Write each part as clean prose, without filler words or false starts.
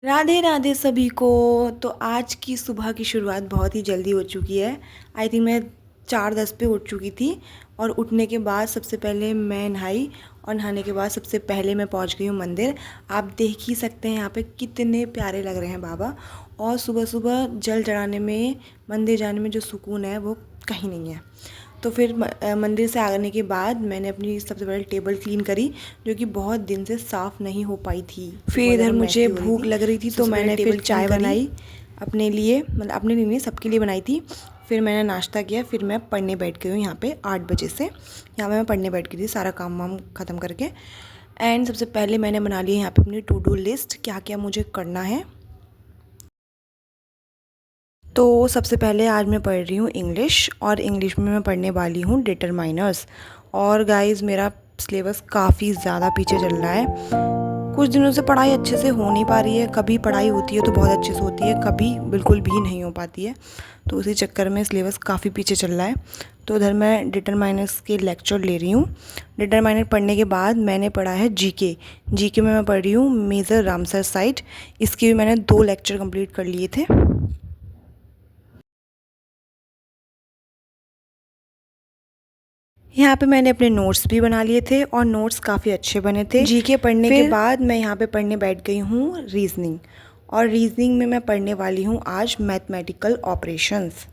राधे राधे सभी को। तो आज की सुबह की शुरुआत बहुत ही जल्दी हो चुकी है। आई थिंक मैं 4:10 पे उठ चुकी थी और उठने के बाद सबसे पहले मैं नहाई और नहाने के बाद सबसे पहले मैं पहुंच गई हूँ मंदिर। आप देख ही सकते हैं यहाँ पे कितने प्यारे लग रहे हैं बाबा। और सुबह सुबह जल चढ़ाने में, मंदिर जाने में जो सुकून है वो कहीं नहीं है। तो फिर मंदिर से आने के बाद मैंने अपनी सबसे पहले टेबल क्लीन करी, जो कि बहुत दिन से साफ़ नहीं हो पाई थी। फिर इधर मुझे भूख लग रही थी तो मैंने फिर चाय बनाई अपने लिए, मतलब अपने लिए नहीं, सबके लिए बनाई थी। फिर मैंने नाश्ता किया, फिर मैं पढ़ने बैठ गई हूँ यहाँ पे 8 बजे से। यहाँ पे मैं पढ़ने बैठ गई थी सारा काम वाम ख़त्म करके। एंड सबसे पहले मैंने बना लिया यहाँ पे अपनी टू डू लिस्ट, क्या क्या मुझे करना है। तो सबसे पहले आज मैं पढ़ रही हूँ इंग्लिश, और इंग्लिश में मैं पढ़ने वाली हूँ डिटरमाइनर्स। और गाइस मेरा सिलेबस काफ़ी ज़्यादा पीछे चल रहा है। कुछ दिनों से पढ़ाई अच्छे से हो नहीं पा रही है। कभी पढ़ाई होती है तो बहुत अच्छे से होती है, कभी बिल्कुल भी नहीं हो पाती है। तो उसी चक्कर में सिलेबस काफ़ी पीछे चल रहा है। तो उधर मैं डिटरमाइनर्स के लेक्चर ले रही हूँ। डिटरमाइनर पढ़ने के बाद मैंने पढ़ा है जीके। जीके में मैं पढ़ रही हूँ मेजर रामसर साइट। इसके भी मैंने 2 लेक्चर कंप्लीट कर लिए थे। यहाँ पे मैंने अपने नोट्स भी बना लिए थे और नोट्स काफ़ी अच्छे बने थे। जीके पढ़ने के बाद मैं यहाँ पे पढ़ने बैठ गई हूँ रीजनिंग, और रीजनिंग में मैं पढ़ने वाली हूँ आज मैथमेटिकल ऑपरेशंस।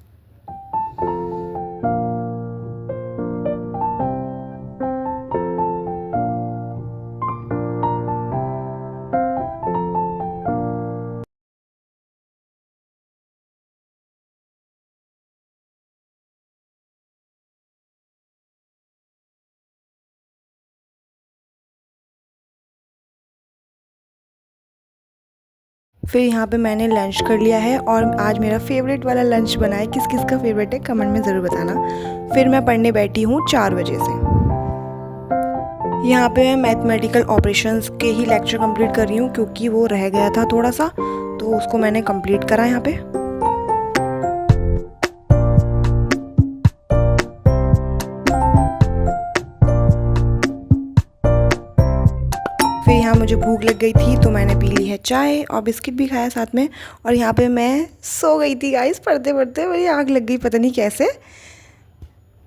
फिर यहाँ पे मैंने लंच कर लिया है, और आज मेरा फेवरेट वाला लंच बना है। किस किस का फेवरेट है कमेंट में ज़रूर बताना। फिर मैं पढ़ने बैठी हूँ 4 बजे से। यहाँ पे मैं मैथमेटिकल ऑपरेशंस के ही लेक्चर कंप्लीट कर रही हूँ, क्योंकि वो रह गया था थोड़ा सा, तो उसको मैंने कंप्लीट करा यहाँ पे। फिर यहाँ मुझे भूख लग गई थी तो मैंने पी ली है चाय और बिस्किट भी खाया साथ में। और यहाँ पे मैं सो गई थी गाइस, पढ़ते पढ़ते मेरी आँख लग गई पता नहीं कैसे।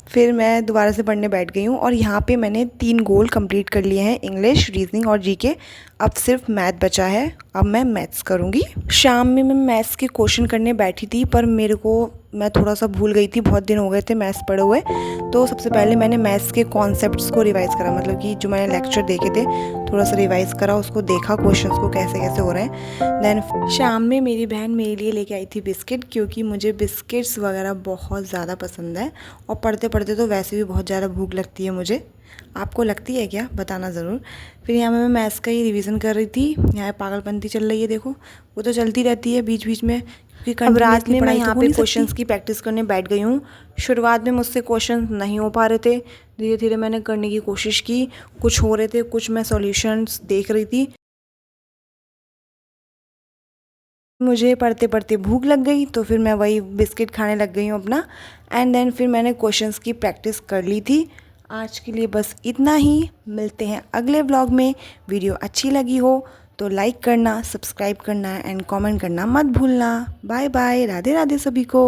फिर मैं दोबारा से पढ़ने बैठ गई हूँ, और यहाँ पे मैंने 3 गोल कंप्लीट कर लिए हैं, इंग्लिश, रीजनिंग और जीके। अब सिर्फ मैथ बचा है, अब मैं मैथ्स करूँगी। शाम में मैं मैथ्स के क्वेश्चन करने बैठी थी, पर मैं थोड़ा सा भूल गई थी, बहुत दिन हो गए थे मैथ्स पढ़े हुए। तो सबसे पहले मैंने मैथ्स के कॉन्सेप्ट्स को रिवाइज़ करा, मतलब कि जो मैंने लेक्चर देखे थे थोड़ा सा रिवाइज़ करा, उसको देखा क्वेश्चंस को कैसे कैसे हो रहे हैं। देन शाम में मेरी बहन मेरे लिए लेके आई थी बिस्किट, क्योंकि मुझे बिस्किट्स वगैरह बहुत ज़्यादा पसंद है। और पढ़ते पढ़ते तो वैसे भी बहुत ज़्यादा भूख लगती है मुझे। आपको लगती है क्या, बताना ज़रूर। फिर यहाँ मैं मैथ्स का ही रिवीजन कर रही थी। यहाँ पागलपंती चल रही है, देखो वो तो चलती रहती है बीच बीच में, क्योंकि अब रात में मैं यहाँ पे क्वेश्चंस की प्रैक्टिस करने बैठ गई हूँ। शुरुआत में मुझसे क्वेश्चन नहीं हो पा रहे थे, धीरे धीरे मैंने करने की कोशिश की। कुछ हो रहे थे, कुछ मैं सॉल्यूशंस देख रही थी। मुझे पढ़ते पढ़ते भूख लग गई, तो फिर मैं वही बिस्किट खाने लग गई हूँ अपना। एंड देन फिर मैंने क्वेश्चंस की प्रैक्टिस कर ली थी। आज के लिए बस इतना ही, मिलते हैं अगले व्लॉग में। वीडियो अच्छी लगी हो तो लाइक करना, सब्सक्राइब करना एंड कमेंट करना मत भूलना। बाय बाय, राधे राधे सभी को।